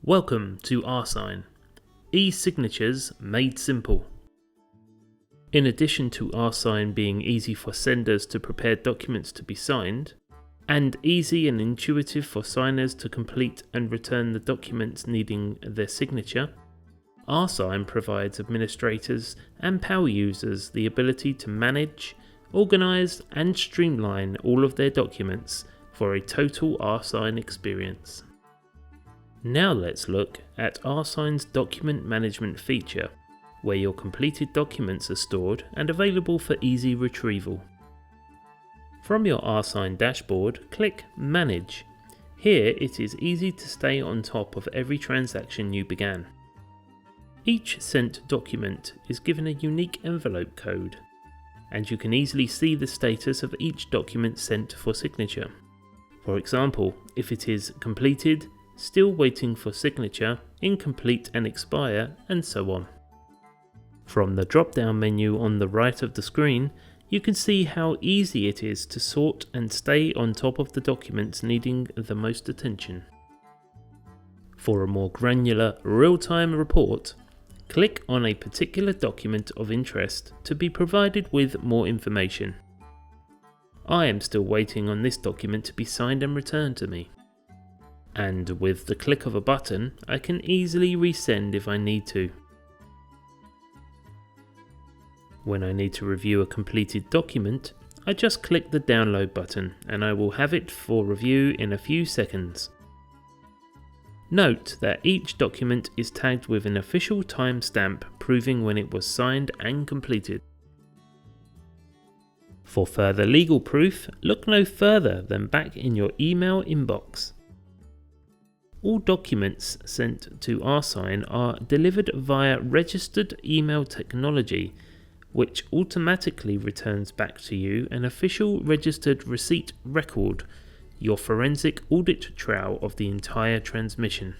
Welcome to RSign, e-signatures made simple. In addition to RSign being easy for senders to prepare documents to be signed, and easy and intuitive for signers to complete and return the documents needing their signature, RSign provides administrators and power users the ability to manage, organize, and streamline all of their documents for a total RSign experience. Now let's look at RSign's document management feature, where your completed documents are stored and available for easy retrieval. From your RSign dashboard, click Manage. Here it is easy to stay on top of every transaction you began. Each sent document is given a unique envelope code, and you can easily see the status of each document sent for signature. For example, if it is completed, still waiting for signature, incomplete and expire, and so on. From the drop-down menu on the right of the screen, you can see how easy it is to sort and stay on top of the documents needing the most attention. For a more granular, real-time report, click on a particular document of interest to be provided with more information. I am still waiting on this document to be signed and returned to me. And with the click of a button, I can easily resend if I need to. When I need to review a completed document, I just click the download button and I will have it for review in a few seconds. Note that each document is tagged with an official timestamp proving when it was signed and completed. For further legal proof, look no further than back in your email inbox. All documents sent to RSign are delivered via registered email technology, which automatically returns back to you an official registered receipt record, your forensic audit trail of the entire transmission.